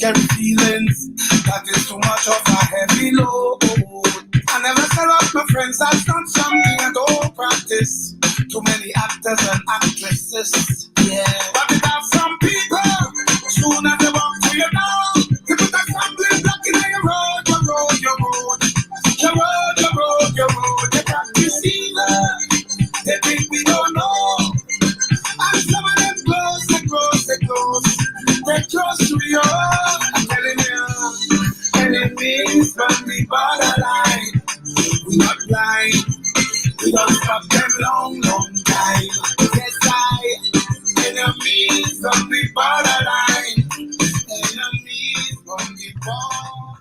carry feelings. That is too much of a heavy load. I never tell off my friends I've done something I don't practice. Too many actors and actresses. Yeah. But without some people, soon as they walk to your door, they put a stumbling block in your road, your road, your road. Your road, your road, your road. They practice evil. They think we don't know. And some of them close, they close, they close. They close to your. I'm telling you, enemies from the borderline. We not blind. We don't stop them long, long time. Yes, enemies from the borderline. Enemies from the borderline.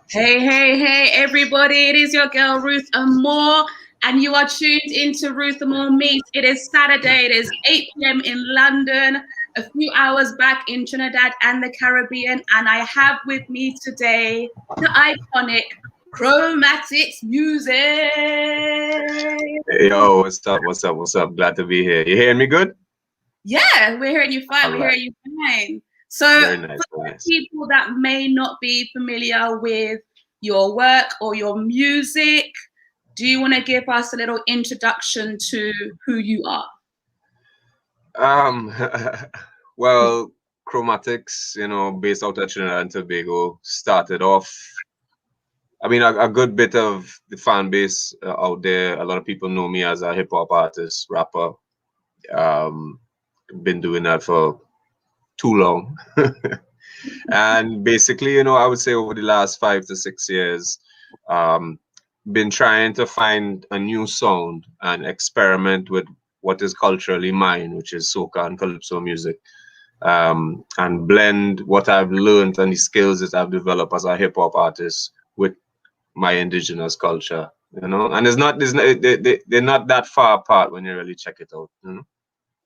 Hey, everybody. It is your girl, Ruth Amor, and you are tuned into Ruth Amor Meets. It is Saturday. It is 8 p.m. in London, a few hours back in Trinidad and the Caribbean, and I have with me today the iconic CHROMATICS music. Hey, yo, what's up? Glad to be here. You hearing me good? Yeah, we're hearing you fine. All We're right. hearing you fine. So Nice, for nice. people that may not be familiar with your work or your music, do you want to give us a little introduction to who you are? Well, CHROMATICS, based out of Trinidad and Tobago, started off. I mean, a good bit of the fan base out there. A lot of people know me as a hip hop artist, rapper. Been doing that for too long. And basically, I would say over the last 5 to 6 years, been trying to find a new sound and experiment with what is culturally mine, which is Soca and Calypso music, and blend what I've learned and the skills that I've developed as a hip hop artist with my indigenous culture, and they're not that far apart when you really check it out.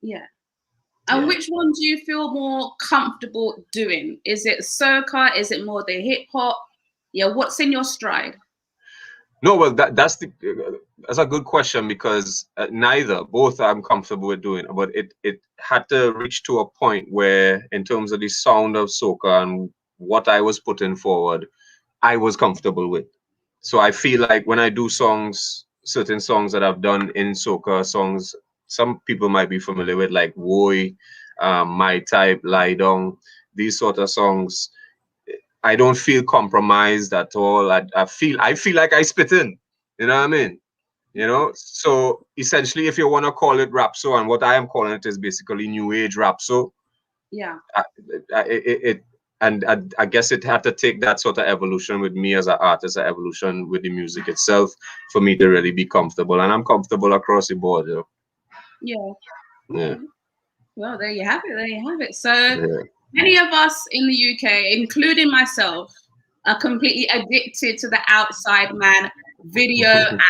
Yeah. And which one do you feel more comfortable doing? Is it soca? Is it more the hip hop? Yeah, what's in your stride? No, well, that's a good question, because both I'm comfortable with doing, but it had to reach to a point where, in terms of the sound of soca and what I was putting forward, I was comfortable with. So I feel like when I do certain songs that I've done in soca, songs some people might be familiar with, like Woy, My Type, Lie Down, these sort of songs, I don't feel compromised at all. I feel like I spit in, you know what I mean? So essentially, if you want to call it Rapso, and what I am calling it is basically new age Rapso. Yeah. I guess it had to take that sort of evolution with me as an artist, an evolution with the music itself, for me to really be comfortable. And I'm comfortable across the board, Yeah. Well, there you have it. So many of us in the UK, including myself, are completely addicted to the Outside Man video and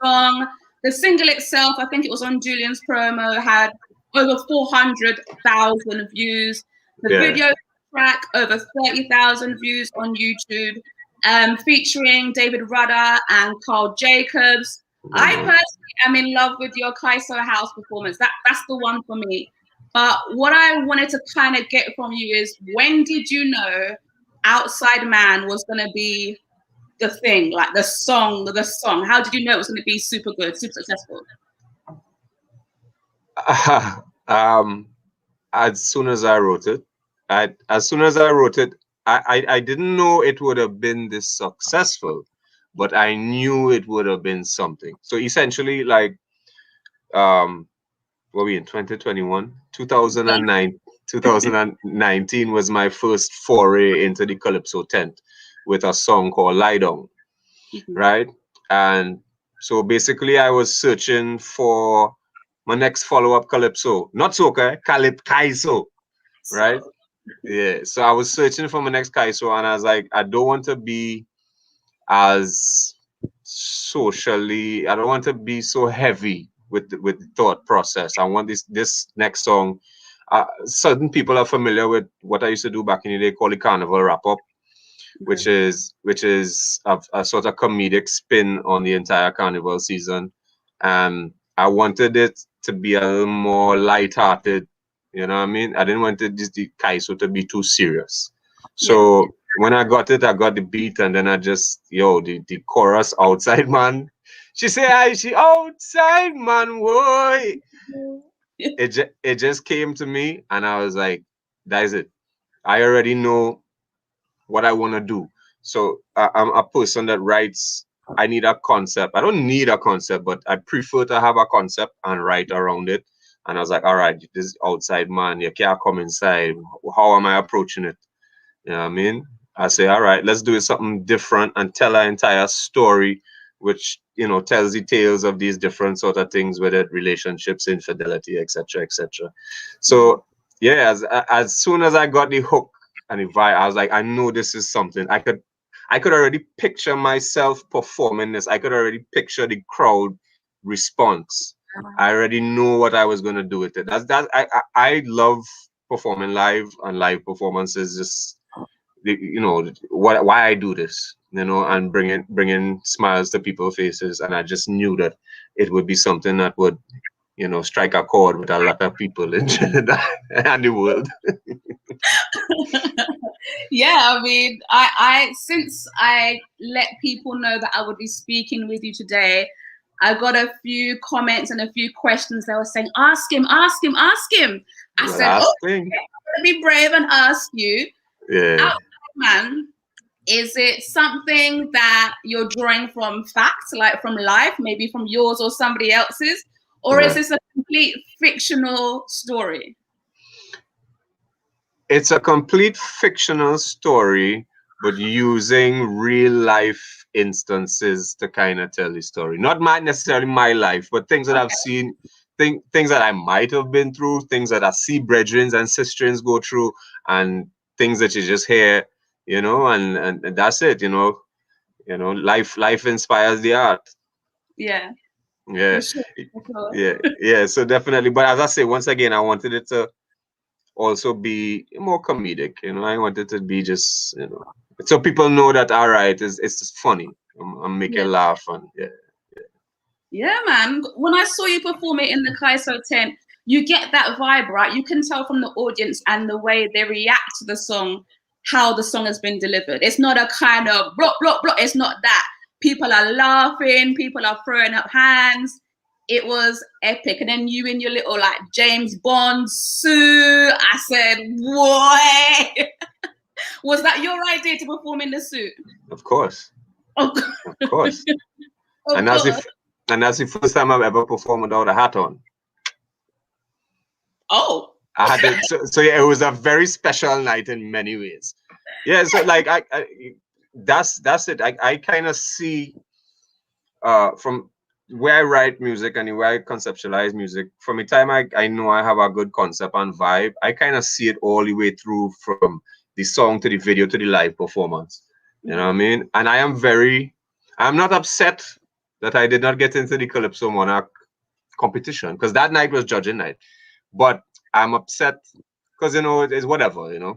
song. The single itself, I think it was on Julian's promo, had over 400,000 views. The video track, over 30,000 views on YouTube, featuring David Rudder and Carl Jacobs. I personally am in love with your Kaiso House performance. That's the one for me. But what I wanted to kind of get from you is, when did you know Outside Man was going to be the thing, like the song? How did you know it was going to be super good, super successful? As soon as I wrote it, I didn't know it would have been this successful, but I knew it would have been something. So essentially, like, what are we in 2021? 2019 was my first foray into the Calypso tent with a song called Lie Down, right? And so basically, I was searching for my next follow-up Calypso, not Soca, Kaiso, right? Yeah. So I was searching for my next Kaiso, and I was like, I don't want to be as socially, I don't want to be so heavy with the thought process. I want this next song. Certain people are familiar with what I used to do back in the day, called the Carnival Wrap-Up, which is a sort of comedic spin on the entire Carnival season. And I wanted it to be a little more lighthearted, You know what I mean? I didn't want the Calypso to be too serious. So when I got it, I got the beat, and then I just, the chorus, outside man. She say, "I she outside man, boy." It just came to me, and I was like, that is it. I already know what I want to do. So I'm a person that writes. I need a concept. I don't need a concept, but I prefer to have a concept and write around it. And I was like, all right, this is outside man. You can't come inside. How am I approaching it? You know what I mean? I say, all right, let's do it something different and tell an entire story, which, tells the tales of these different sort of things, whether relationships, infidelity, etc., etc. So yeah, as soon as I got the hook and the vibe, I was like, I know this is something. I could already picture myself performing this. I could already picture the crowd response. I already know what I was gonna do with it. I love performing live, and live performances just, why I do this, and bringing smiles to people's faces. And I just knew that it would be something that would, strike a chord with a lot of people in Trinidad and the world. Yeah, I mean, I since I let people know that I would be speaking with you today, I got a few comments and a few questions. They were saying, "Ask him, ask him, ask him." I said, "Oh, I'm gonna be brave and ask you." Yeah. Man, is it something that you're drawing from facts, like from life, maybe from yours or somebody else's, or is this a complete fictional story? It's a complete fictional story, but using real life instances to kind of tell the story. Not necessarily my life, but things that I've seen, things that I might have been through, things that I see brethren and sisters go through, and things that you just hear, and that's it. Life inspires the art. Yeah. Yeah. For sure. Yeah. So definitely, but as I say, once again, I wanted it to also be more comedic. I wanted to be just, so people know that, all right, it's just funny. I'm making laugh, and yeah, man. When I saw you perform it in the Calypso tent, you get that vibe, right? You can tell from the audience and the way they react to the song, how the song has been delivered. It's not a kind of block, block, block. It's not that. People are laughing, people are throwing up hands. It was epic. And then you in your little like James Bond suit. I said, what? Was that your idea to perform in the suit? of course. Of course. And that's the first time I've ever performed without a hat on. Oh. I had to, so yeah, it was a very special night in many ways. Yeah, so like that's it. I kind of see from where I write music and where I conceptualize music, from the time I know I have a good concept and vibe, I kind of see it all the way through, from the song to the video to the live performance. You know what I mean? And I'm not upset that I did not get into the Calypso Monarch competition, because that night was judging night. But I'm upset because, it's whatever.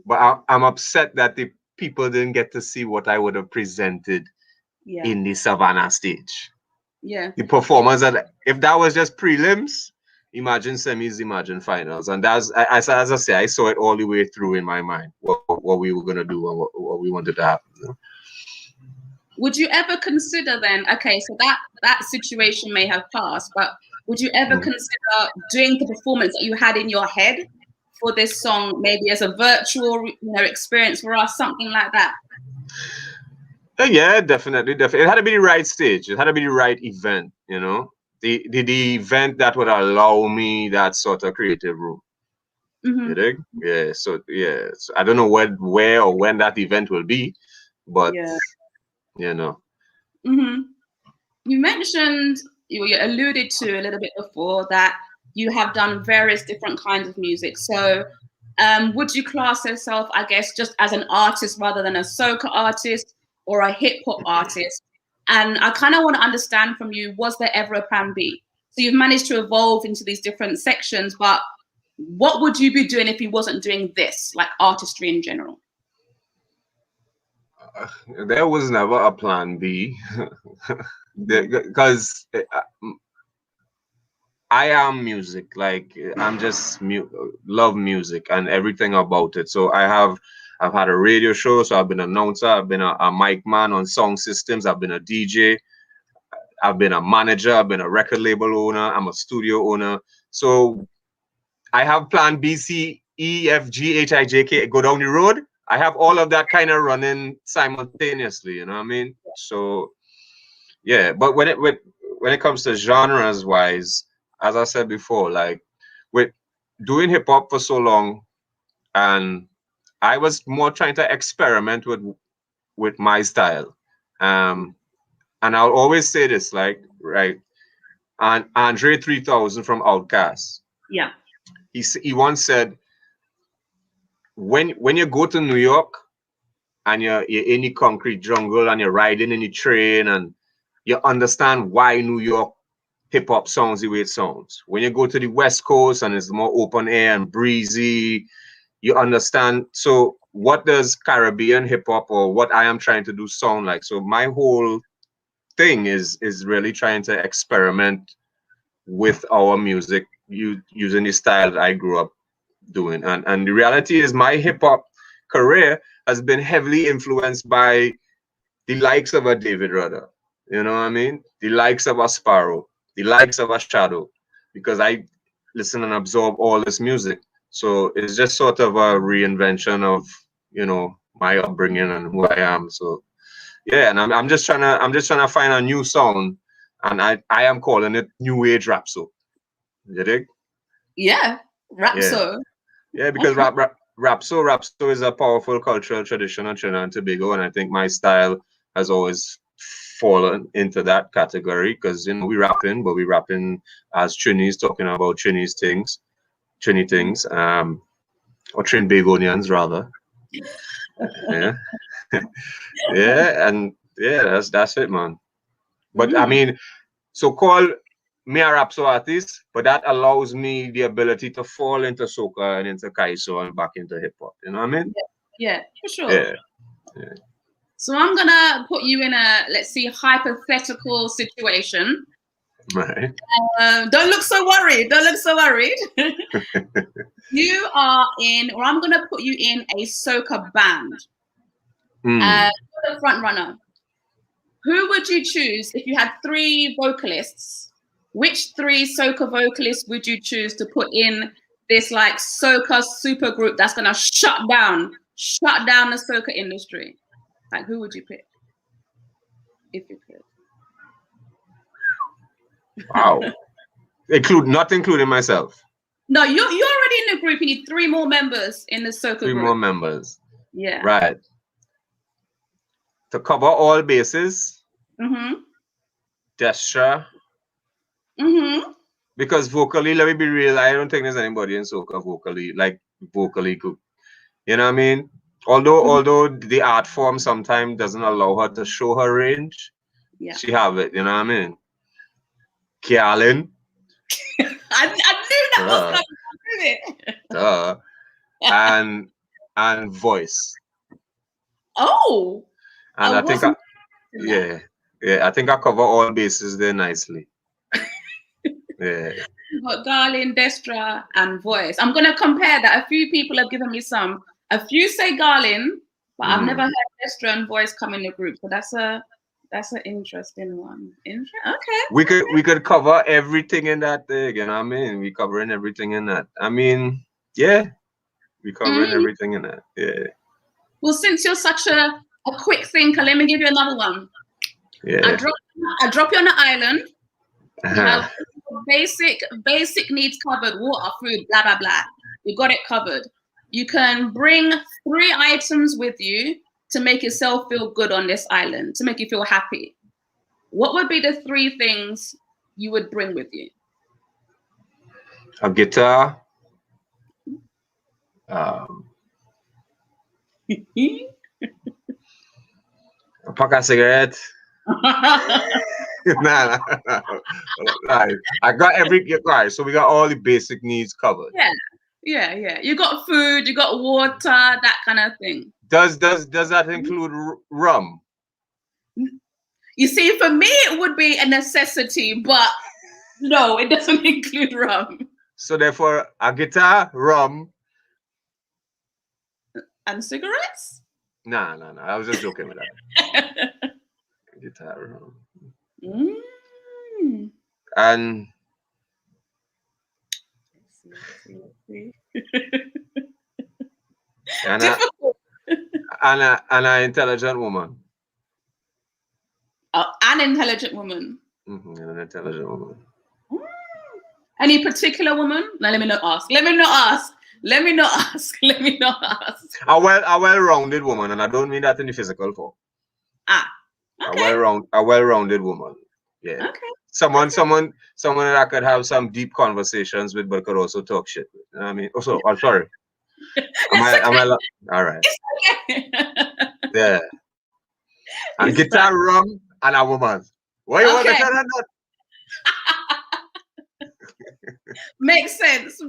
But I'm upset that the people didn't get to see what I would have presented in the Savannah stage. Yeah. The performance, that if that was just prelims, imagine semis, imagine finals. And that's, as I say, I saw it all the way through in my mind, what we were gonna do and what we wanted to happen. Would you ever consider then, okay, so that situation may have passed, but would you ever consider doing the performance that you had in your head for this song, maybe as a virtual, experience for us, something like that? Yeah, definitely. It had to be the right stage. It had to be the right event, the event that would allow me that sort of creative room. You dig? Yeah. So I don't know where or when that event will be, but You mentioned, you alluded to a little bit before, that you have done various different kinds of music. So would you class yourself, I guess, just as an artist rather than a soca artist or a hip hop artist? And I kind of want to understand from you, was there ever a plan B? So you've managed to evolve into these different sections, but what would you be doing if you wasn't doing this, like artistry in general? There was never a plan B, because I am music. Like I'm just love music and everything about it. So I've had a radio show. So I've been an announcer. I've been a mic man on sound systems. I've been a DJ. I've been a manager. I've been a record label owner. I'm a studio owner. So I have plan B, C, E, F, G, H, I, J, K. Go down the road. I have all of that kind of running simultaneously. You know what I mean? So yeah. But when it comes to genres wise, as I said before, like with doing hip hop for so long, and I was more trying to experiment with my style. And I'll always say this, like, right, and Andre 3000 from Outkast. Yeah. He once said, when you go to New York and you're in the concrete jungle and you're riding in the train and you understand why New York hip hop sounds the way it sounds. When you go to the West Coast and it's more open air and breezy, you understand. So what does Caribbean hip hop or what I am trying to do sound like? So my whole thing is really trying to experiment with our music using the style that I grew up doing. And the reality is my hip hop career has been heavily influenced by the likes of a David Rudder. You know what I mean? The likes of a Sparrow, the likes of a Shadow, because I listen and absorb all this music. So it's just sort of a reinvention of, you know, my upbringing and who I am. So yeah, and I'm just trying to find a new sound, and I am calling it new age Rapso. You dig? Yeah, Rapso. Yeah, because Rapso is a powerful cultural tradition of Trinidad and Tobago, and I think my style has always fallen into that category because, you know, we rapping, but we rapping as Trinis, talking about Trini things, or Trinbagonians rather. Yeah. Yeah, and yeah, that's it, man. But I mean, so call me a Rapso artist, but that allows me the ability to fall into soca and into calypso and back into hip hop. You know what I mean? Yeah, for sure. Yeah. So I'm gonna put you in a, let's see, hypothetical situation. Right. Don't look so worried. Don't look so worried. You are in, or I'm gonna put you in a soca band. The front runner. Who would you choose if you had 3 vocalists? Which 3 soca vocalists would you choose to put in this like soca super group that's gonna shut down the soca industry? Like, who would you pick if you could? Wow. Not including myself. No, you're already in the group. You need 3 more members in the soca group. 3 more members. Yeah. Right. To cover all bases. Destra. Because vocally, let me be real, I don't think there's anybody in soca vocally could. You know what I mean? Although the art form sometimes doesn't allow her to show her range, she have it. You know what I mean? Kialin. I knew that was coming. And voice. Oh. And I think I think I cover all bases there nicely. Yeah. But Garlin, Destra, and voice. I'm gonna compare that. A few people have given me some. A few say Garlin, but I've never heard Destra and voice come in the group. So that's an interesting one. Okay. We could cover everything in that thing, you know what I mean? We covering everything in that. I mean, yeah. We covering everything in that. Yeah. Well, since you're such a quick thinker, let me give you another one. Yeah. I drop you on an island. You have basic needs covered, water, food, blah, blah, blah. You got it covered. You can bring 3 items with you to make yourself feel good on this island, to make you feel happy. What would be the 3 things you would bring with you? A guitar. A pack of cigarettes. Nah. Right. I got right. So we got all the basic needs covered. Yeah. You got food, you got water, that kind of thing. Does that include rum? You see, for me, it would be a necessity, but No, it doesn't include rum. So therefore, a guitar, rum, and cigarettes. Nah. I was just joking with that. Guitar, rum, and and an intelligent woman. An intelligent woman. An intelligent woman. Any particular woman? No, let me not ask. A well-rounded woman, and I don't mean that in the physical form. Okay. A well-rounded woman. Yeah. Okay. Someone that I could have some deep conversations with, but could also talk shit with. You know what I mean? Also, I'm sorry. All right. It's okay. Yeah. A guitar, rum, and a woman. What you want better than that? Makes sense.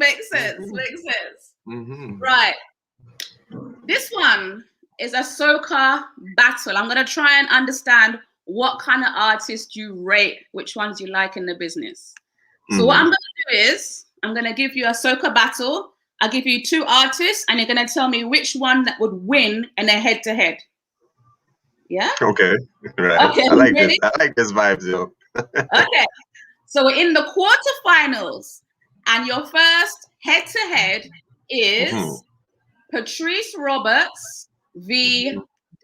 Right. This one is a soca battle. I'm going to try and understand what kind of artist you rate, which ones you like in the business. So what I'm going to do is I'm going to give you a soca battle. I'll give you 2 artists, and you're going to tell me which one that would win in a head-to-head. Yeah? Okay. Right. Okay, I like this. I like this vibes, yo. Okay. So we're in the quarterfinals, and your first head-to-head is Patrice Roberts v.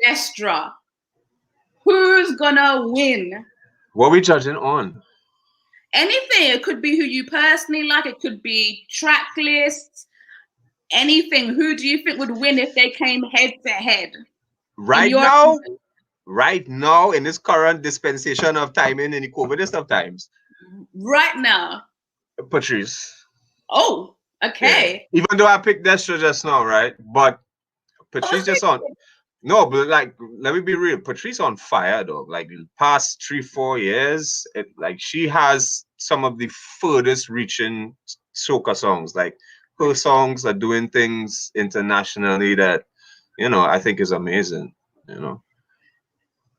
Destra. Who's gonna win? What are we judging on? Anything. It could be who you personally like. It could be track lists. Anything. Who do you think would win if they came head-to-head? Right now, in this current dispensation of timing in the COVID of times. Right now. Patrice. Oh, okay. Yeah. Even though I picked Destra just now, right? But Patrice just on. No, but like, let me be real. Patrice on fire, though. Like, the past 3-4 years, she has some of the furthest reaching soca songs. Like, her songs are doing things internationally that, I think is amazing.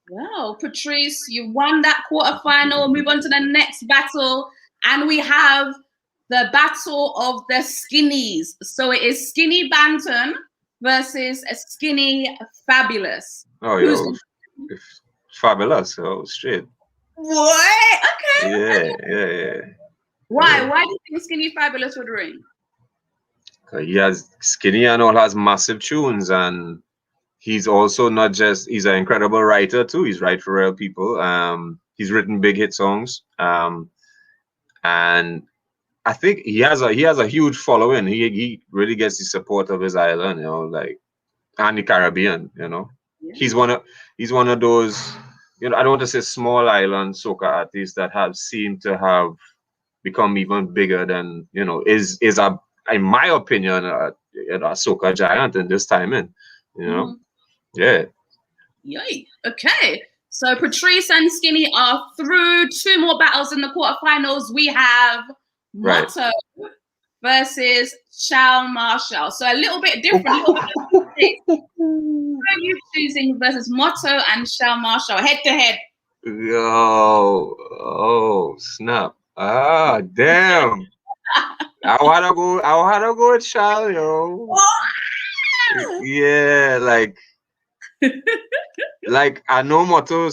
Wow, Patrice, you won that quarterfinal. Move on to the next battle, and we have the battle of the skinnies. So it is Skinny Banton versus a Skinny Fabulous. Oh, yo, Fabulous. Oh, straight. What? Okay. Yeah. Why? Yeah. Why do you think Skinny Fabulous would win? Skinny and all has massive tunes, and he's also not just, he's an incredible writer too. He's write for real people. He's written big hit songs. And I think he has a huge following. He really gets the support of his island, and the Caribbean, Yeah. He's one of those, I don't want to say small island soca artists that have seemed to have become even bigger than, is in my opinion, a soca giant in this time, Yeah. Yay. Okay. So Patrice and Skinny are through. 2 more battles in the quarterfinals. We have Motto versus Charles Marshall. So a little bit different. Who are you choosing versus Motto and Charles Marshall head to head? Yo, oh snap! Ah, damn! I wanna go with Charles, yo. Yeah, like I know Motto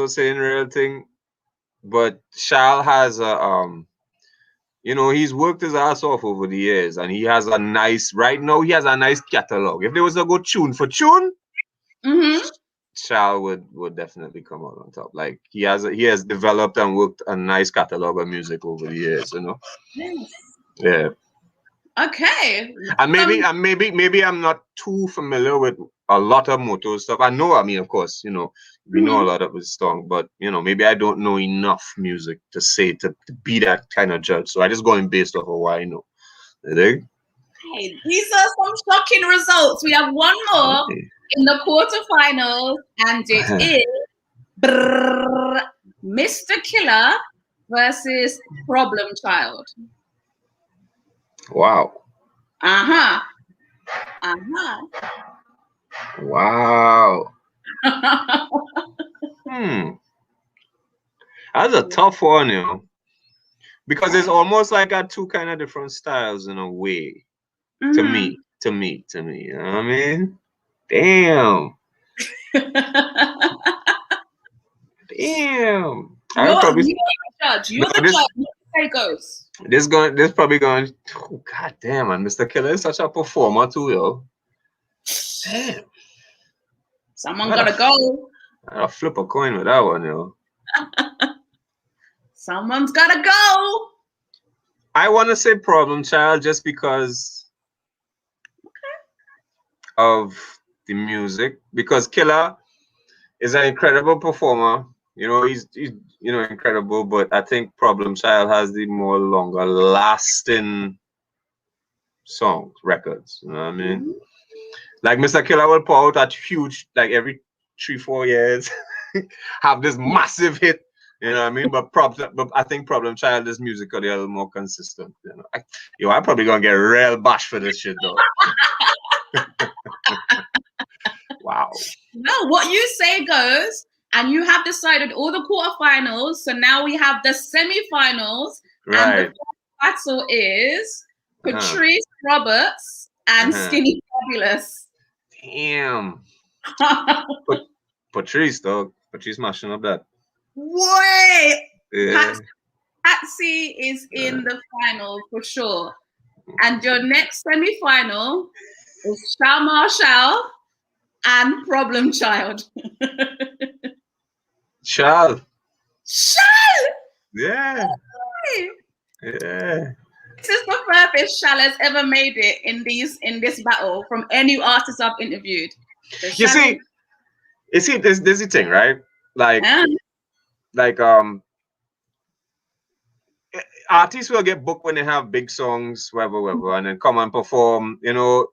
saying real thing, but Charles has a he's worked his ass off over the years, and he has a nice catalog. If there was a good tune for tune, Charles would definitely come out on top. Like he has developed and worked a nice catalog of music over the years, Yes. Yeah. Okay. And maybe I'm not too familiar with a lot of Motto stuff. I know, of course, we know a lot of his songs, but maybe I don't know enough music to say to be that kind of judge. So I just going based off of what I know. Hey, these are some shocking results. We have one more in the quarterfinals, and it is Mr. Killer versus Problem Child. Wow. Wow. That's a tough one, Because it's almost like two kind of different styles in a way. To me. You know what I mean? Damn. Damn. You're the judge. You're the judge. How it goes. This probably going. Oh, God damn, man. Mr. Killer is such a performer too, yo. Damn. Someone gotta go. I'll flip a coin with that one, yo. Someone's gotta go. I want to say Problem Child just because of the music. Because Killer is an incredible performer. You know, he's incredible, but I think Problem Child has the more longer lasting songs, records. You know what I mean? Like Mr. Killer will put out that huge, like every 3-4 years, have this massive hit. You know what I mean? But I think Problem Child is musically a little more consistent. You know, I'm probably gonna get real bash for this shit though. Wow. No, what you say goes. And you have decided all the quarterfinals. So now we have the semifinals. Right. And the battle is Patrice Roberts and Skinny Fabulous. Damn. Patrice, dog. Patrice mashing up that. Wait. Yeah. Patsy is in the final for sure. And your next semifinal is Shal Marshall and Problem Child. Shal. Yeah. Yeah. This is the furthest Shal has ever made it in this battle from any artist I've interviewed. You see, there's the thing, right? Like artists will get booked when they have big songs, whatever, and then come and perform. You know,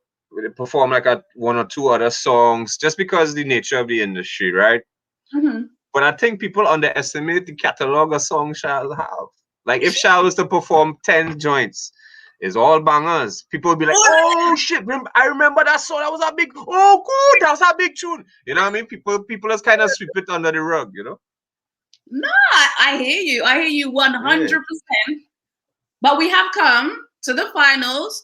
they perform like one or two other songs just because of the nature of the industry, right? But I think people underestimate the catalog of songs Shal have. Like if Shal was to perform 10 joints, it's all bangers. People will be like, "Oh shit, I remember that song. That was a big. Oh, cool, that was a big tune." You know what I mean? People just kind of sweep it under the rug, you know. No, I hear you. I hear you 100%. But we have come to the finals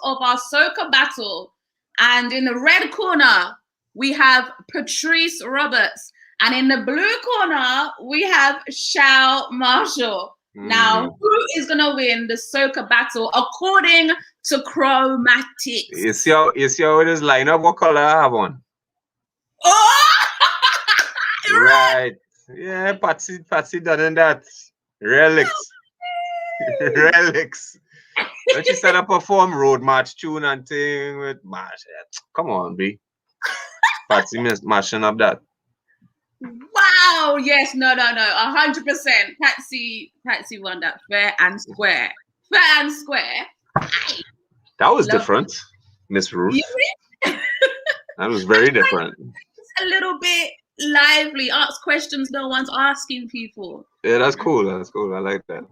of our Soca battle, and in the red corner we have Patrice Roberts. And in the blue corner, we have Shal Marshall. Now, who is going to win the Soca battle according to CHROMATICS? You see how it is line up? What color I have on? Oh! Right. Yeah, Patsy done in that. Relics. Relics. When she said I perform road march tune and thing with march. Come on, B. Patsy mashing up that. Wow! Yes, no, 100%. Patsy won that fair and square. That was different, Miss Ruth. That was very different. It's a little bit lively. Ask questions no one's asking people. Yeah, that's cool. I like that.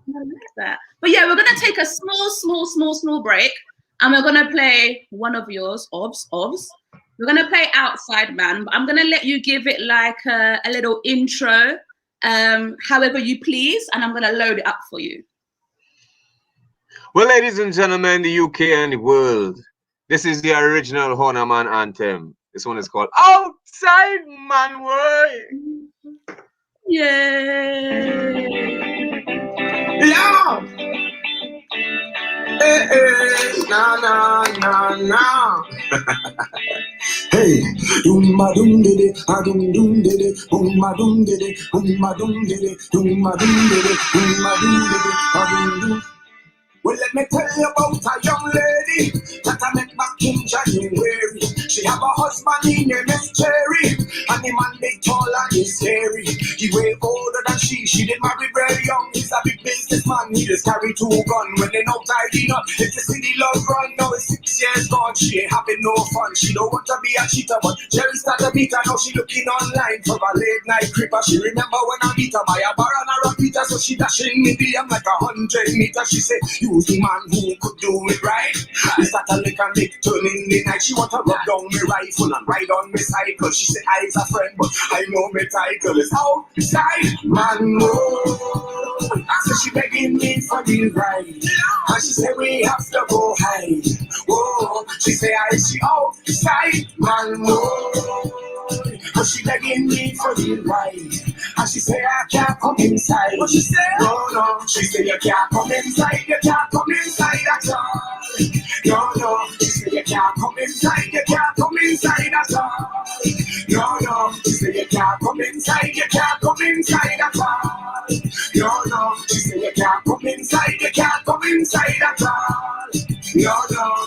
But yeah, we're gonna take a small break, and we're gonna play one of yours, Obs. We're going to play Outside Man, but I'm going to let you give it like a little intro, however you please, and I'm going to load it up for you. Well, ladies and gentlemen, the UK and the world, this is the original Honor Man anthem. This one is called Outside Man Way. Yay! Yeah! Hey, nah. Hey, doom diddy, doom diddy, doom diddy, doom diddy. Well, let me tell you about a young lady that I met back in January. She have a husband, he name is Cherry, and the man big tall and he's hairy. He way older than she did marry very young. He's a big businessman, he just carry 2 guns. When they know tidy up, if you see the love run, now it's 6 years gone. down, she ain't having no fun. She don't want to be a cheater, but Jerry started to beat her. Now she looking online for a late night creeper. She remember when I beat her by a bar and a repeater, so she dashing me DM like 100 meters. She said, use the man who could do it right. I start to lick and lick, turn in the night. She want to rub down me rifle and ride on me cycle. She said, I's a friend, but I know me title is outside man mode. I said she begging me for the ride, and she said we have to go hide. Whoa, she say I she outside man mode. But she begging me for the ride, and she say I can't come inside. What she say? No, no. She say you can't come inside. You can't come inside at all. No, no. She say you can't come inside. You can't come inside at all. No, no. She say you can't come inside. You can't come inside at all. No, no. She say you can't come inside. You can't come inside at all. No, no.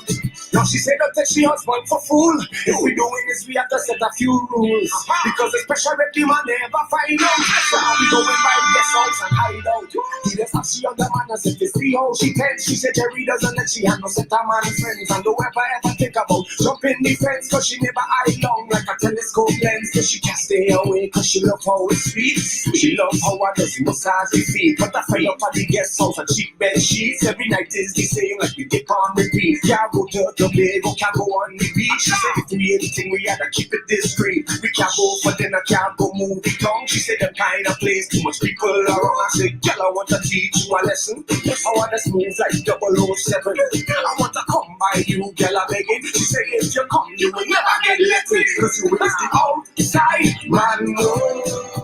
Now she said don't take she husband for fool. If we doing this, we have to set a few rules. Because the special rep the man never find out. So how we going by guest house and hide out. He just have she on the man and said to see how she tells. She said Jerry doesn't let she have no set a man friends. And don't ever think about jumping the fence. Cause she never eye long like a telescope lens. Cause she can't stay away cause she love how it sweets. She love how I does massage the feet. But I fire up at the guest house and cheap bed sheets. Every night is the same like we dip on repeat. Can't go to the bed, we can't go on the beach. She said if we anything we had to keep it discreet. We can't go for dinner, can't go movie down. She said the kind of place too much people around. I said girl I want to teach you a lesson. I want to smooth like 007. I want to come by you girl I begging. She said if you come you will never get let in. Cause you is the outside man no.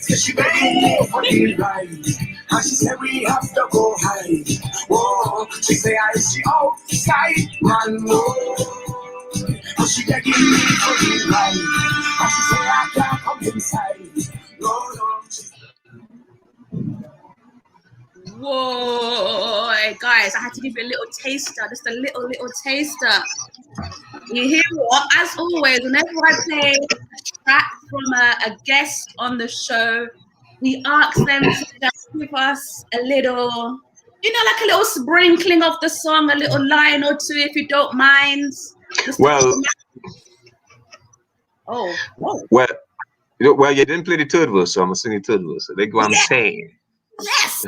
So she begging me for the ride, and she said we have to go hide. Whoa, she say I she outside man no. And she begging me for the ride, and she say I can't come inside. No, no. Whoa, guys, I had to give you a little taster, just a little taster. You hear what? As always, whenever I play a track from a guest on the show, we ask them to just give us a little, you know, like a little sprinkling of the song, a little line or two, if you don't mind. Well, well, you didn't play the third verse, so I'm gonna sing the third verse. So they go, I'm saying. Yes.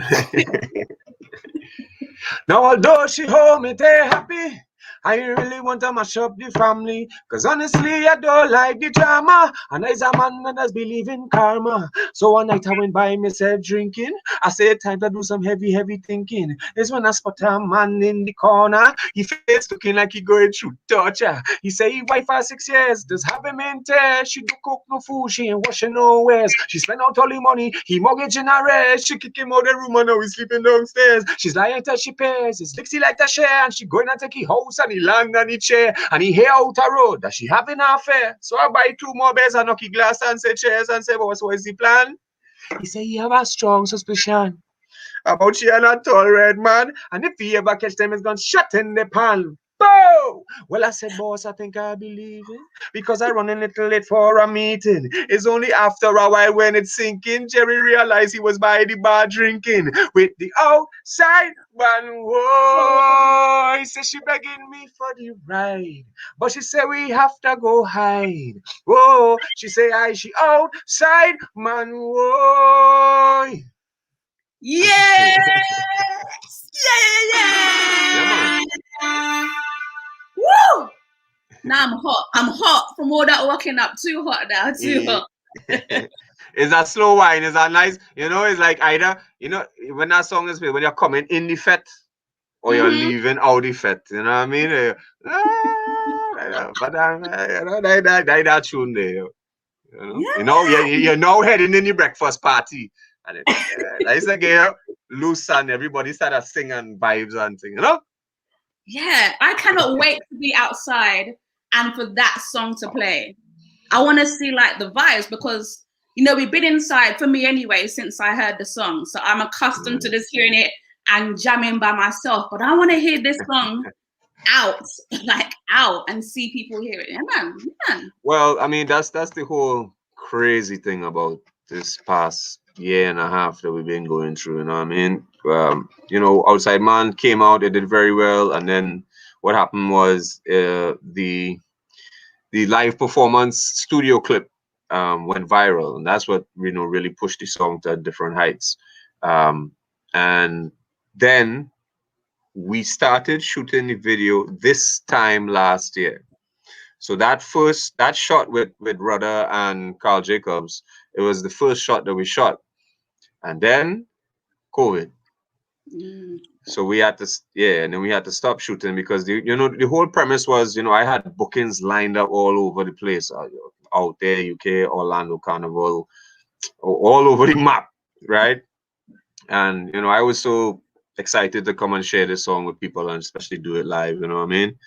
Now, although she hold me there happy, I really want to mash up the family. Cause honestly, I don't like the drama. And as a man that does believe in karma. So one night I went by myself drinking. I said time to do some heavy thinking. It's when I spot a man in the corner. He face looking like he going through torture. He say he wife for 6 years. Does have him in tear. She do cook no food. She ain't washing no wares. She spend out all the money. He mortgage in her rest. She kick him out the room and now he's sleeping downstairs. She's lying till she pays. It's Dixie like the share. And she going to take his house and he land on the chair and he hear out a road that she having an affair. So I buy 2 more beds and knock his glass and say chairs and say, boss, what is the plan? He say he have a strong suspicion about she and a tall red man, and if he ever catch them, it's gonna shut in the pan. Boom! Well, I said, boss, I think I believe it because I run a little late for a meeting. It's only after a while when it's sinking, Jerry realized he was by the bar drinking with the outside man. Whoa! He said she begging me for the ride, but she said we have to go hide. Whoa! She say she outside man. Whoa! Yes! Yeah. Woo! Now I'm hot from all that walking up. Too hot now, too hot. It's a slow wine, it's a nice, you know, it's like either, you know, when that song is played, when you're coming in the fete or you're leaving out the fete, you know what I mean? But that tune there, you're now heading in the breakfast party. And it's again loose and everybody started singing vibes and things, you know? Yeah, I cannot wait to be outside and for that song to play. I want to see like the vibes because, you know, we've been inside, for me anyway, since I heard the song. So I'm accustomed to just hearing it and jamming by myself. But I want to hear this song out and see people hear it. Yeah, man. Well, I mean, that's the whole crazy thing about this past year and a half that we've been going through, you know what I mean? You know, Outside Man came out, it did very well, and then what happened was the live performance studio clip went viral, and that's what really pushed the song to different heights. And then we started shooting the video this time last year. So that shot with Rudder and Carl Jacobs, it was the first shot that we shot, and then COVID. So we had to, and then we had to stop shooting because the whole premise was, I had bookings lined up all over the place, out there, UK, Orlando Carnival, all over the map, right? And I was so excited to come and share this song with people and especially do it live, you know what I mean?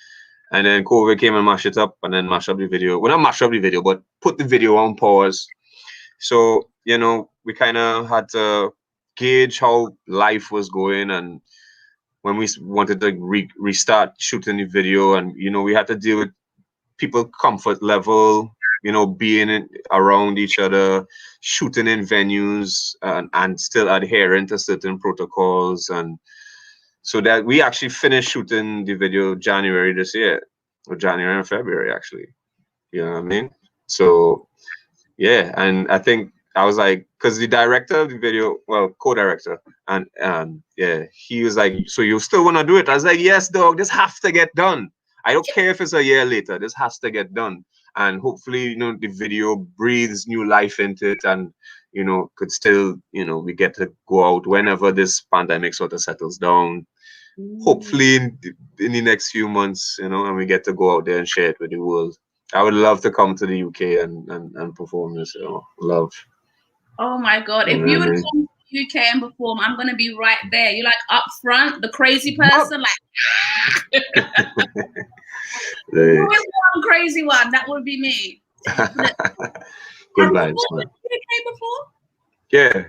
And then COVID came and mashed it up, and then mash up the video. Well, not mash up the video, but put the video on pause. So, we kind of had to gauge how life was going, and when we wanted to restart shooting the video, and we had to deal with people comfort level, being around each other, shooting in venues, and still adhering to certain protocols. And so that we actually finished shooting the video January this year, or January and February actually, you know what I mean? So yeah, and I think I was like, because the director of the video, well, co-director, and he was like, so you still want to do it? I was like, yes, dog, this has to get done. I don't care if it's a year later, this has to get done. And hopefully, the video breathes new life into it, and could still, we get to go out whenever this pandemic sort of settles down. Hopefully in the next few months, and we get to go out there and share it with the world. I would love to come to the UK and perform this, love. Oh my God. If you would come to the UK and perform, I'm going to be right there. You're like up front, the crazy person, like. One crazy one, that would be me. Good vibes, man. UK before? Yeah.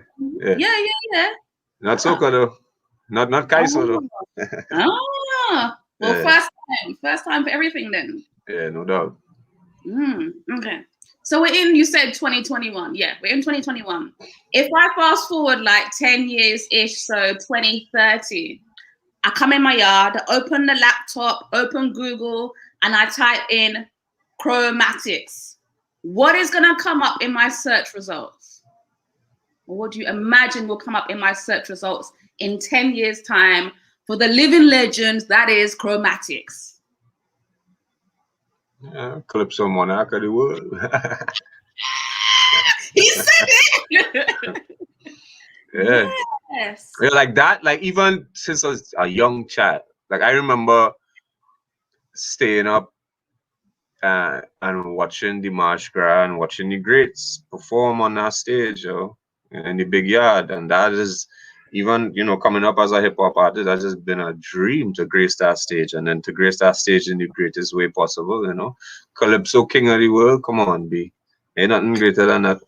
Not Soca though. Not Calypso though. Well, first time for everything then. Yeah, no doubt. Okay. So we're in, you said 2021. Yeah, we're in 2021. If I fast forward like 10 years-ish, so 2030, I come in my yard, open the laptop, open Google, and I type in CHROMATICS. What is going to come up in my search results? Or what do you imagine will come up in my search results in 10 years' time for the living legends, that is CHROMATICS? Calypso monarch of the world. He said it. Yeah. Yes. Yeah, like that. Like even since I was a young child, like I remember staying up and watching the March Gras and watching the greats perform on that stage, in the big yard, and that is. Even, coming up as a hip-hop artist, that's just been a dream to grace that stage, and then to grace that stage in the greatest way possible, Calypso king of the world, come on, B. Ain't nothing greater than that.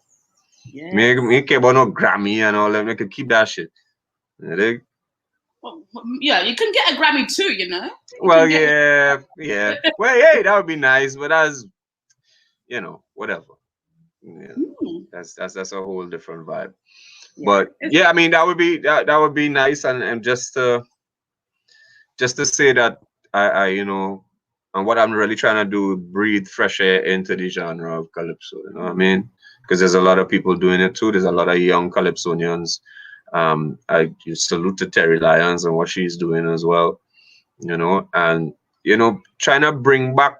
Yeah. Me care about no Grammy and all that, me could keep that shit. Well, yeah, you can get a Grammy too, Well, yeah. Well, yeah, that would be nice, but that's, whatever. Yeah. That's a whole different vibe. But yeah, I mean that would be nice, and just to say that I and what I'm really trying to do, breathe fresh air into the genre of Calypso, you know what I mean? Because there's a lot of people doing it too. There's a lot of young Calypsonians. I salute to Terry Lyons and what she's doing as well, and trying to bring back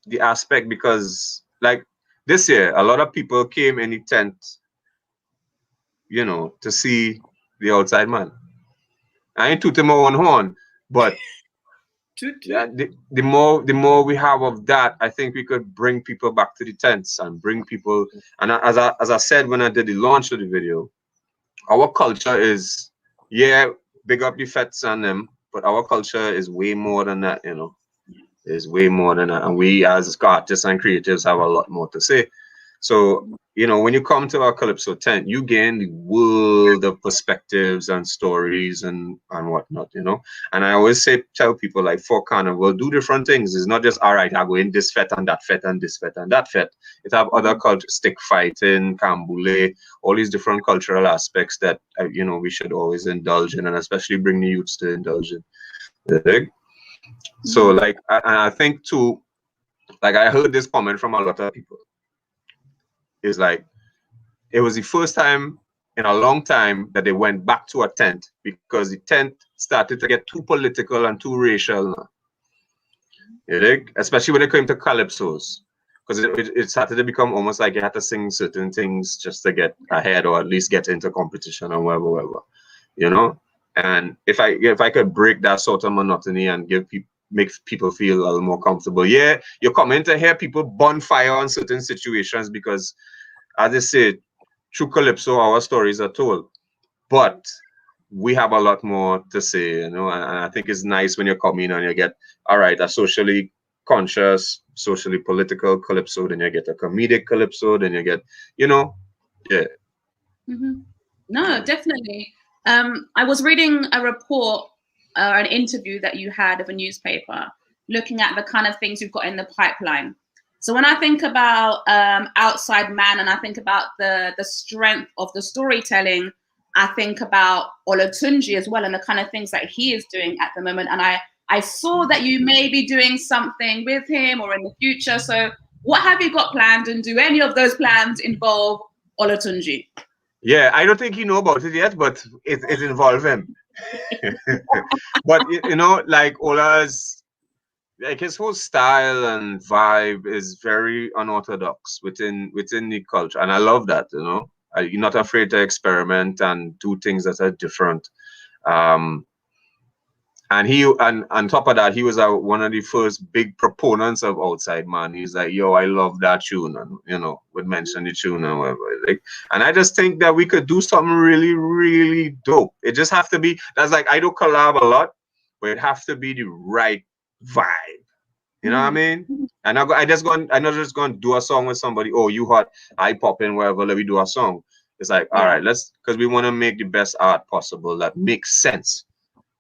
the aspect, because like this year, a lot of people came in the tent, to see the outside man. I ain't tooting my own horn, but yeah, the more we have of that, I think we could bring people back to the tents and bring people. And as I said when I did the launch of the video, our culture is, big up the feds and them, but our culture is way more than that, Is way more than that, and we as artists and creatives have a lot more to say. So, when you come to our Calypso tent, you gain the world of perspectives and stories and whatnot, And I always tell people, like, for Carnival, do different things. It's not just, all right, I go in this fete and that fete and this fete and that fete. It have other cultures, stick fighting, Kambule, all these different cultural aspects that, we should always indulge in, and especially bring the youths to indulge in. So like, I think too, like I heard this comment from a lot of people. It's like, it was the first time in a long time that they went back to a tent because the tent started to get too political and too racial now. You think? Especially when it came to calypsos. Because it started to become almost like you had to sing certain things just to get ahead or at least get into competition or whatever, you know? And if I could break that sort of monotony and make people feel a little more comfortable. Yeah, you're coming to hear people bonfire on certain situations because, as I said, through Calypso, our stories are told. But we have a lot more to say, you know, and I think it's nice when you come in and you get, all right, a socially conscious, socially political Calypso, then you get a comedic Calypso, then you get, you know, yeah. No, definitely. I was reading a report or an interview that you had of a newspaper looking at the kind of things you've got in the pipeline. So when I think about Outside Man and I think about the strength of the storytelling, I think about Olatunji as well and the kind of things that he is doing at the moment. And I saw that you may be doing something with him or in the future. So what have you got planned, and do any of those plans involve Olatunji? Yeah, I don't think you know about it yet, but it involves him. But you know, like Ola's, like his whole style and vibe is very unorthodox within the culture, and I love that. You know, you're not afraid to experiment and do things that are different. And on top of that, he was one of the first big proponents of Outside Man. He's like, yo, I love that tune, and you know, would mention the tune and whatever. Like, and I just think that we could do something really, really dope. It just have to be, that's like, I do collab a lot, but it have to be the right vibe. You know what I mean? And I'm not just going to do a song with somebody. Oh, you hot, I pop in, wherever, let me do a song. It's like, all right, because we want to make the best art possible that makes sense.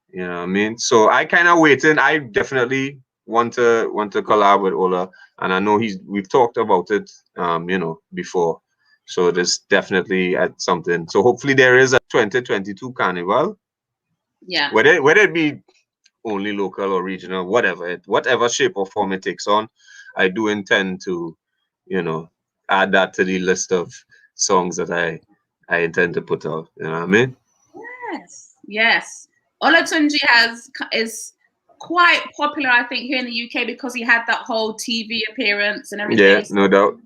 You know what I mean? So I kind of waiting. I definitely want to collab with Ola, and I know we've talked about it, you know, before. So there's definitely something. So hopefully there is a 2022 carnival. Yeah. Whether it be only local or regional, whatever shape or form it takes on, I do intend to, you know, add that to the list of songs that I intend to put out. You know what I mean? Yes. Yes. Olatunji is quite popular, I think, here in the UK because he had that whole TV appearance and everything. Yeah, no doubt.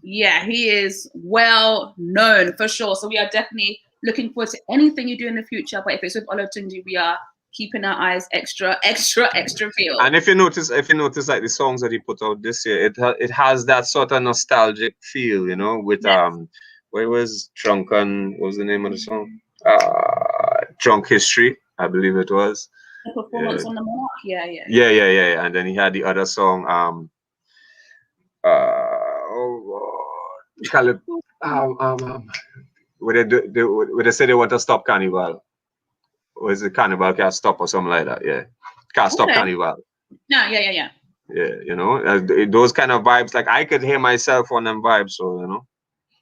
Yeah, he is well known for sure. So we are definitely looking forward to anything you do in the future. But if it's with Olatunji, we are keeping our eyes extra peeled. And if you notice, like the songs that he put out this year, it has that sort of nostalgic feel, you know, with where was Drunken? What was the name of the song? Drunk History, I believe it was. The performance on the mark, yeah. And then he had the other song, where they say they want to stop Carnival. Or is it Carnival Can't Stop or something like that? Yeah, Can't Stop Carnival. No, yeah. Yeah, you know, those kind of vibes. Like I could hear myself on them vibes. So you know,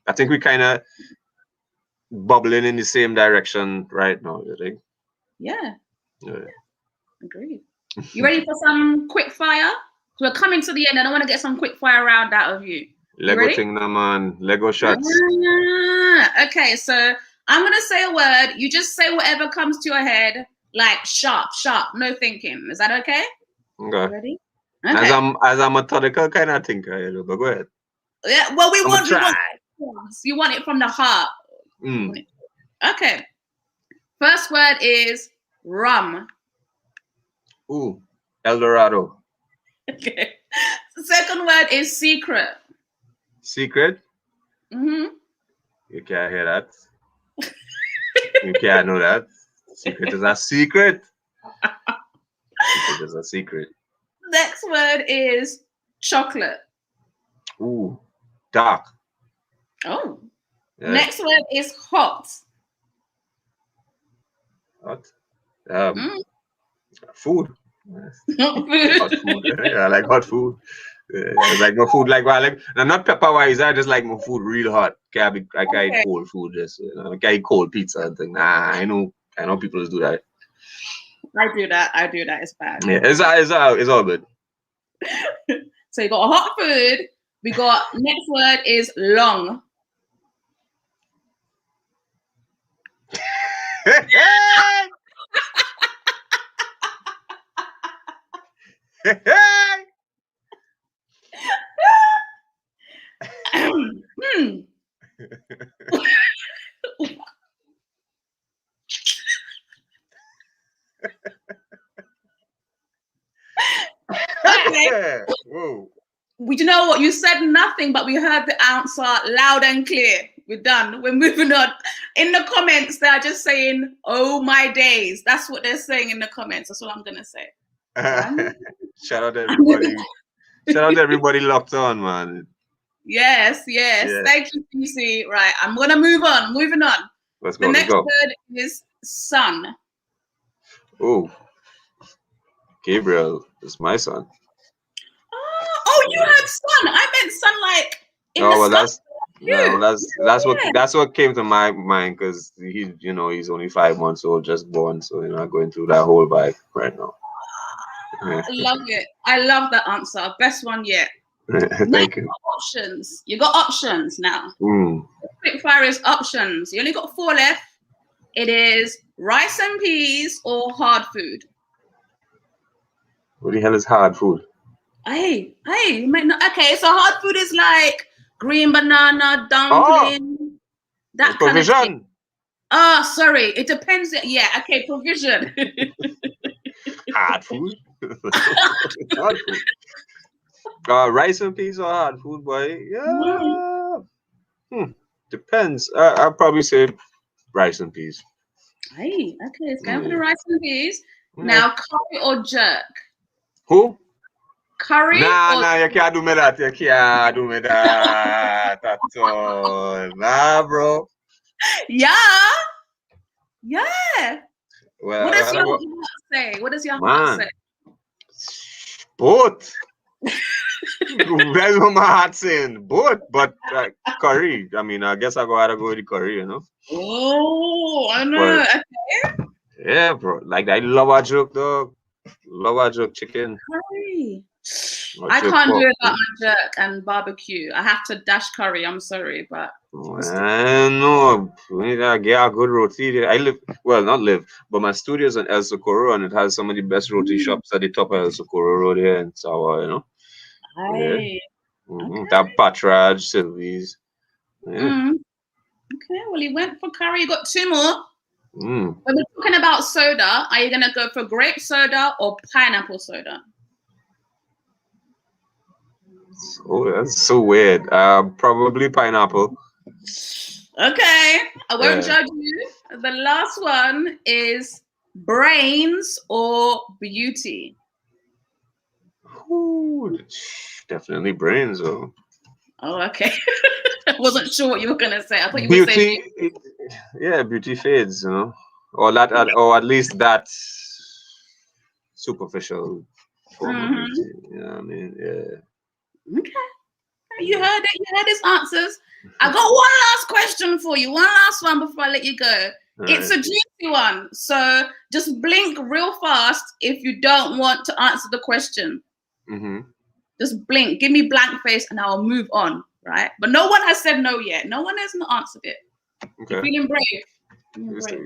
I think we kind of bubbling in the same direction right now. You think? Yeah. Agreed. You ready for some quick fire? We're coming to the end, and I want to get some quick fire round out of you. Lego thing, man. Lego shots. Okay, so I'm gonna say a word. You just say whatever comes to your head, like sharp, no thinking. Is that okay? Okay. Ready? Okay. As a methodical kind of thinker, but go ahead. Yeah. Well, you want it from the heart. Okay. First word is rum. Ooh, El Dorado. Okay. Second word is secret. Secret? You can't hear that. You can't know that. Secret is a secret. Secret is a secret. Next word is chocolate. Ooh, dark. Oh. Yeah. Next word is hot. Hot? Food. Hot food. Yeah, I like hot food. I like my food I'm not pepper wise. I just like my food real hot. I eat cold food. Just I eat cold pizza and thing. Nah, I know people do that. I do that. It's bad. Yeah, it's all good. So you got hot food. We got next word is long. Okay. Whoa. You know what? You said nothing, but we heard the answer loud and clear. We're done. We're moving on. In the comments, they're just saying, "Oh my days." That's what they're saying in the comments. That's all I'm gonna say. Shout out to everybody. Shout out to everybody locked on, man. Yes. Thank you, PC. Right, I'm gonna move on. Moving on. Let's go. The next word is son. Oh, Gabriel is my son. Oh, you had son. I meant son like in the sky. That's what came to my mind because he's only 5 months old, just born, so I'm going through that whole vibe right now. I love it. I love that answer. Best one yet. Thank you. Options. You got options now. Quick fire is options. You only got 4 left. It is rice and peas or hard food. What the hell is hard food? Hey, you might not. Okay, so hard food is like green banana, dumpling, that kind of thing. Oh, sorry. It depends. Yeah, okay, provision. Hard food? Hard food. Rice and peas are hard food, boy. Yeah. Depends. I'll probably say rice and peas. Hey, okay, let's go for the rice and peas. Now, curry or jerk? Who? Curry? Nah, you can't do me that. You can't do me that at all. Nah, bro. Yeah. Well, what does your heart say? What does your heart say? Both. That's what my heart's saying. Both, but curry. I mean, I guess I gotta go with the curry, Oh, I know. But, okay. Yeah, bro. Like I love a jerk, dog. Love a jerk chicken. Curry. I can't do it without my jerk and barbecue. I have to dash curry. I'm sorry, but no, we need to get a good roti. I live, well, not live, but my studio's in El Socorro, and it has some of the best roti shops at the top of El Socorro Road here in Sawa, Okay. That Patraj, Sylvie's. Yeah. Okay, well, he went for curry. You got 2 more. When we're talking about soda, are you gonna go for grape soda or pineapple soda? Oh, that's so weird. Probably pineapple. Okay, I won't judge you. The last one is brains or beauty. Ooh, definitely brains, though. Oh, okay. I wasn't sure what you were gonna say. I thought you were saying beauty. Yeah, beauty fades, or that, or at least that superficial form of beauty. I mean, yeah. Okay. You heard it. You heard his answers. I got one last question for you. One last one before I let you go. It's a juicy one. So just blink real fast if you don't want to answer the question. Just blink. Give me blank face and I'll move on. Right? But no one has said no yet. No one has not answered it. Okay. You're feeling brave.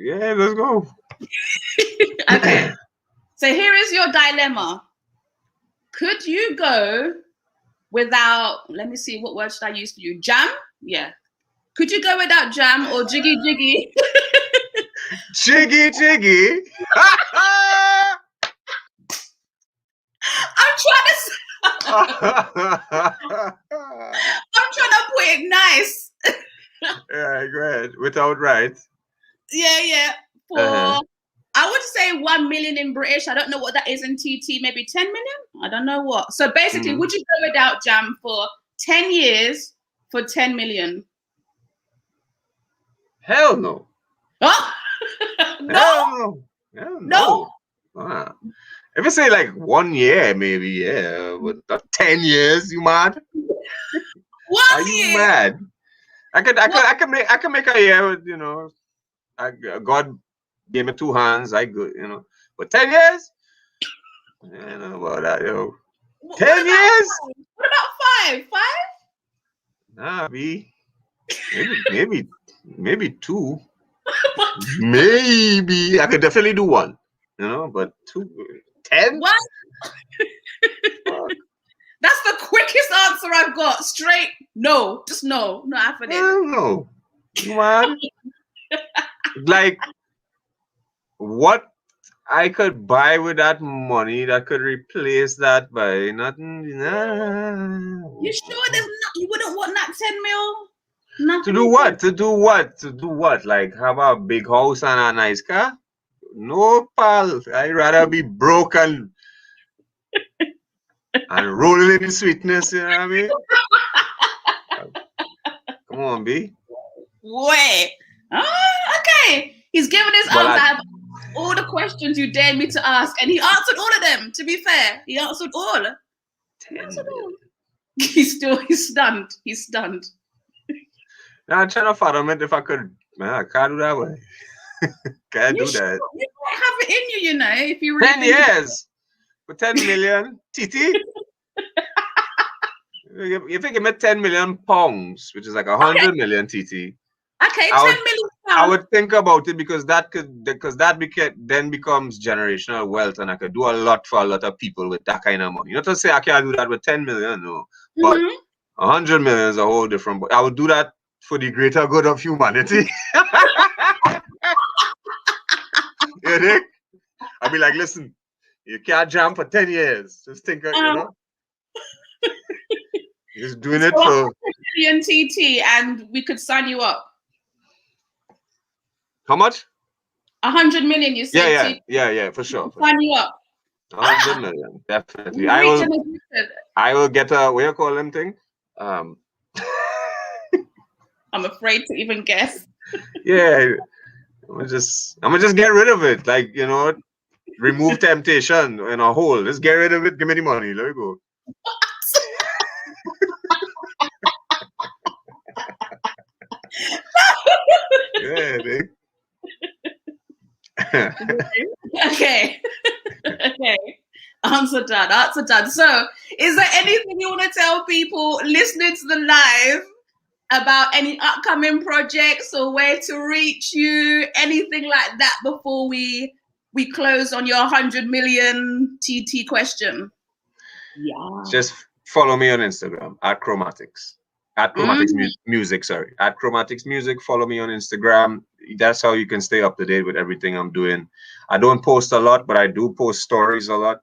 Yeah, let's go. Okay. So here is your dilemma. Could you go without, let me see, what word should I use for you? Jam? Yeah. Could you go without jam or jiggy jiggy? Jiggy jiggy? I'm trying to put it nice. Yeah, go ahead. Without right? Yeah. For I would say 1 million in British. I don't know what that is in TT. Maybe 10 million? I don't know what. So basically, would you go without jam for 10 years for 10 million? Hell no. Oh? No. Hell no. If you say like 1 year, maybe, yeah. But not 10 years, you mad? Are you mad? I can make a year with, God gave me 2 hands. I good, But 10 years? I don't know about that, yo. 10 years? What about 5? 5? Nah, B. Maybe 2. Maybe I could definitely do 1. You know, but 2, 10? What? That's the quickest answer I've got. Straight no. Just no. No, I forget. I don't know. Man. Like, what I could buy with that money that could replace that by nothing. Nah. You sure there's not? You wouldn't want that 10 mil? Nothing. To do what? To do what? To do what? Like have a big house and a nice car? No, pal. I'd rather be broke and rolling in sweetness. You know what I mean? Come on, B. Wait. Oh, okay. He's given his answer. All the questions you dared me to ask, and he answered all of them. To be fair, he answered all. He's stunned. He's stunned. Now I'm trying to fathom it if I could. Man, I can't do that way. Can't do that. You might have it in you, you know, if you really 10 years for 10 million TT. If you give me 10 million pounds, which is like 100 million TT. Okay, 10 million pounds. I would think about it because that then becomes generational wealth, and I could do a lot for a lot of people with that kind of money. Not to say I can't do that with 10 million, no. But 100 million is a whole different. I would do that for the greater good of humanity. You know? I'd be like, listen, you can't jam for 10 years. Just think, you know. Just doing it for 100 million TT, and we could sign you up. How much? 100 million, you said. Yeah, for sure. Sign you up. 100 million, definitely. I will get a, what you call them thing? I'm afraid to even guess. Yeah, I'm gonna just get rid of it. Like, you know, remove temptation in a hole. Just get rid of it. Give me the money. Let me go. Yeah, dude. Okay. Okay. Answer done. So, is there anything you want to tell people listening to the live about any upcoming projects or where to reach you, anything like that before we close on your 100 million TT question? Yeah. Just follow me on Instagram at CHROMATICS. At CHROMATICS Music, sorry. At CHROMATICS Music, follow me on Instagram. That's how you can stay up to date with everything I'm doing. I don't post a lot, but I do post stories a lot.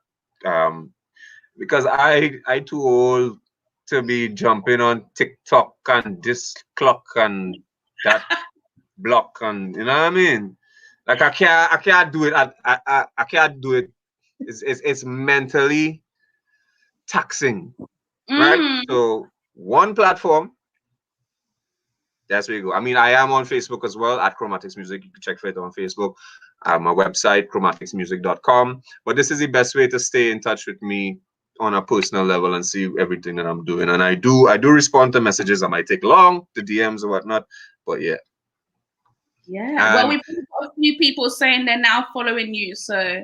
Because I too old to be jumping on TikTok and this clock and that block, and you know what I mean? Like I can't do it. I can't do it. It's mentally taxing. Right? So one platform. That's where you go. I mean, I am on Facebook as well at CHROMATICS Music. You can check for it on Facebook. My website, chromaticsmusic.com. But this is the best way to stay in touch with me on a personal level and see everything that I'm doing. And I do respond to messages. I might take long, the DMs or whatnot, but yeah. Yeah. Well, we've got a few people saying they're now following you, so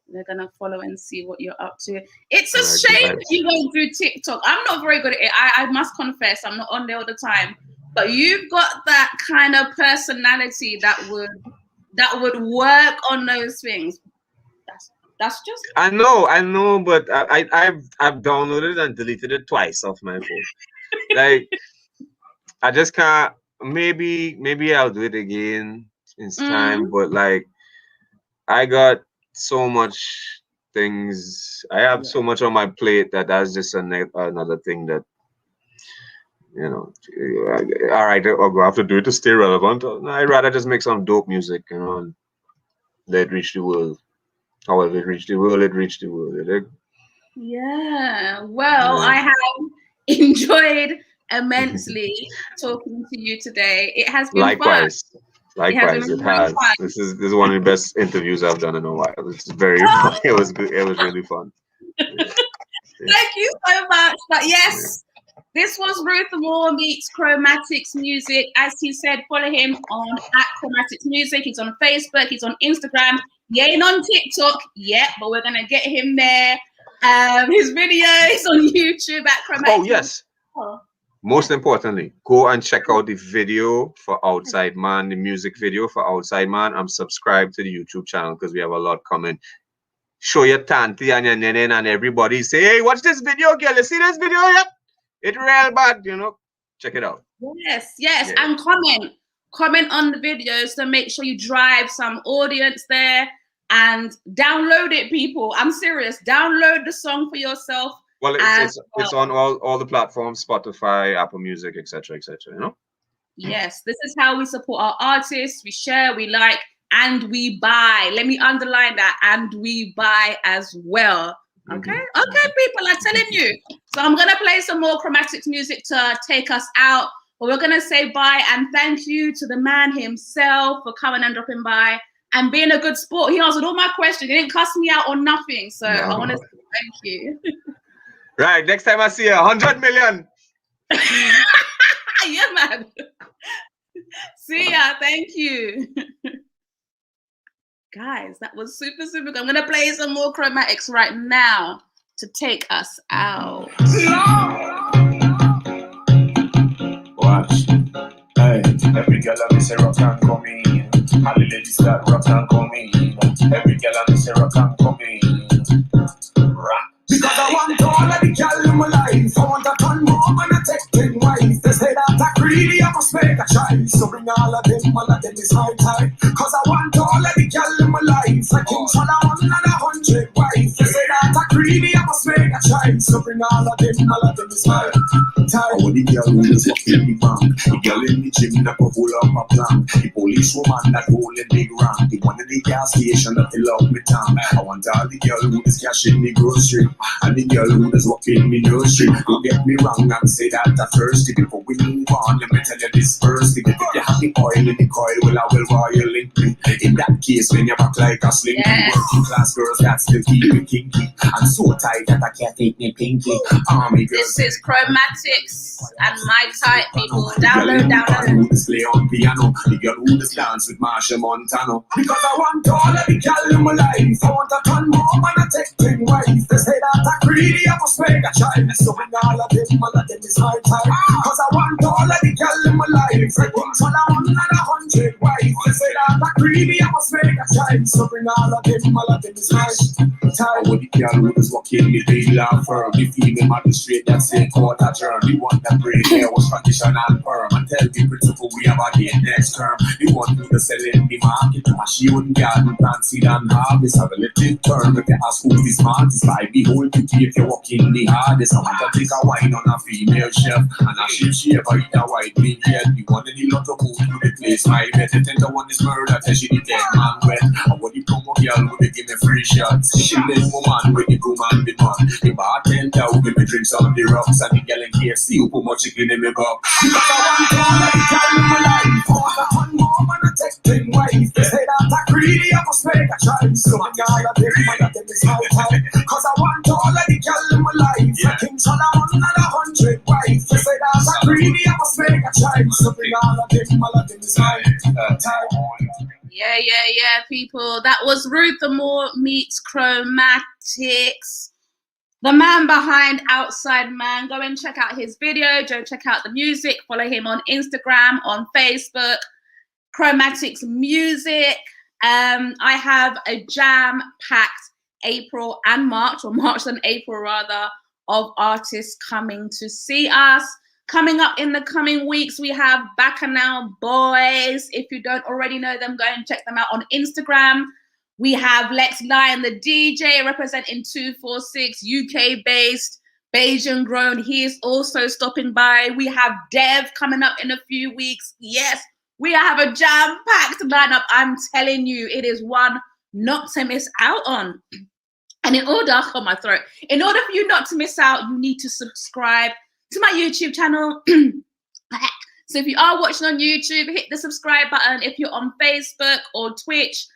they're gonna follow and see what you're up to. It's a shame you don't do TikTok. I'm not very good at it. I must confess, I'm not on there all the time. But you've got that kind of personality that would work on those things. That's just. I know, but I've downloaded and deleted it twice off my phone. Like, I just can't. Maybe I'll do it again in time. But like, I got so much things. I have so much on my plate that's just another thing that. You know, all right, I'll have to do it to stay relevant. I'd rather just make some dope music, you know, and let it reach the world. However it reached the world, it reached the world. Yeah. Well, I have enjoyed immensely talking to you today. It has been likewise. fun. Likewise, it has. This is one of the best interviews I've done in a while. It's very fun. It was good. It was really fun. Yeah. Thank you so much. But yes. This was Ruth Amor meets Chromatics Music. As he said, follow him on @Chromatics Music. He's on Facebook. He's on Instagram. He ain't on TikTok yet, but we're gonna get him there. His videos on YouTube @Chromatics. Oh yes. Most importantly, go and check out the video for Outside Man, the music video for Outside Man. I'm subscribed to the YouTube channel because we have a lot coming. Show your tanti and your nene and everybody. Say, hey, watch this video, girl. You see this video yet? It's real bad, you know. Check it out. Yes, yes. Yeah. And comment on the videos to make sure you drive some audience there and download it, people. I'm serious. Download the song for yourself. Well, it's on all the platforms, Spotify, Apple Music, etc., you know? Yes, this is how we support our artists. We share, we like, and we buy. Let me underline that. And we buy as well. Okay? Okay, people, I'm telling you. So I'm going to play some more Chromatics music to take us out. But we're going to say bye and thank you to the man himself for coming and dropping by and being a good sport. He answered all my questions. He didn't cuss me out or nothing. So I want to say thank you. Right, next time I see you, 100 million. Yeah, man. See ya. Thank you. Guys, that was super, super good. I'm going to play some more Chromatics right now to take us out. Watch. Hey, every girl on this rock and come in. All the ladies that rock and come in. Every girl on this rock and come in. Rock. Because I want all of the girl in my life. I want a ton more and I take 10 wives. They say that I'm greedy, I must make a choice. So bring all of them is my time. Cause I want all of the girl in my life. I King Solomon and 100 wives. They say that I'm greedy, I must make a choice. So bring all of them is my time. Oh, the girl who is up in the bank. The girl in the gym that go full up a plank. The police woman that holding big rank. The one in the gas station that fill up me tank. I want all the girl who is cashing the grocery. And the girl who is walking me nursery. Don't get me wrong and say that at first. Before we move on, let me tell you this first. If you have the oil in the coil, well I will royal link me. In that case, when you back like a slinky, working class girls that still keep me kinky. I'm so tight that I can't take me pinky. Army girls. This is Chromatics and my type, people. Download. Who just play on piano. The girl who just dance with Marsha Montano. Because I want all of the girl in my life. I want a ton more and I take 10 wives. They say that I'm greedy, I must make a child. So bring all of them is my time. Cause I want all of the girl in my life. I want Solomon and 100 wives. They say that I'm greedy, I must make a child. So bring all of them is my time. With the girl who is walking the big law firm. The female magistrate that said court adjourned. The one that braid hair was traditional perm. And tell the principal we have a day next term. The one who is selling the market. She wouldn't garden, plant seed and harvest. Have a little term. If you ask who's the smartest, by the whole pity if you walk in the hardest. I want to take a wine on a female chef. And a she ever eat a white meat yet. The one in the lot of food to the place. My bet the tender one is murder. Tell she the dead man wet. And when the promo girl would they give me free shots. She let woman with the woman the man. The bartender who give me drinks on the rocks. And the girl in KFC who put more chicken in me box. Because I want all of the girl in my life. I want a ton more and I take 10 wives. They say that I'm greedy, I must make a choice. So I got all of them is my time. Cause I want all of the girl in my life. I King Solomon and 100 wives. They say that I'm greedy, I must make a choice. So bring all of them is my time. Yeah, people. That was Ruth Amor meets Chromatics. The man behind Outside Man. Go and check out his video. Go check out the music. Follow him on Instagram, on Facebook. Chromatics Music. I have a jam-packed April and March, or March and April rather, of artists coming to see us. Coming up in the coming weeks, we have Bacchanal Boys. If you don't already know them, go and check them out on Instagram. We have Lex Lion, the DJ, representing 246, UK-based, Bayesian grown. He is also stopping by. We have Dev coming up in a few weeks. Yes, we have a jam-packed lineup. I'm telling you, it is one not to miss out on. And in order for you not to miss out, you need to subscribe to my YouTube channel. So if you are watching on YouTube, hit the subscribe button. If you're on Facebook or Twitch,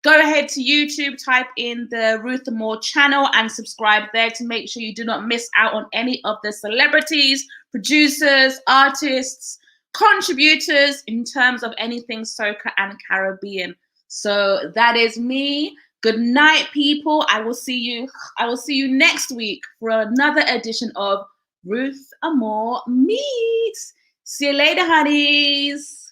Go ahead to YouTube, type in the Ruth Amor channel and subscribe there to make sure you do not miss out on any of the celebrities, producers, artists, contributors in terms of anything Soca and Caribbean. So that is me. Good night, people. I will see you next week for another edition of Ruth Amor Meets. See you later, honeys.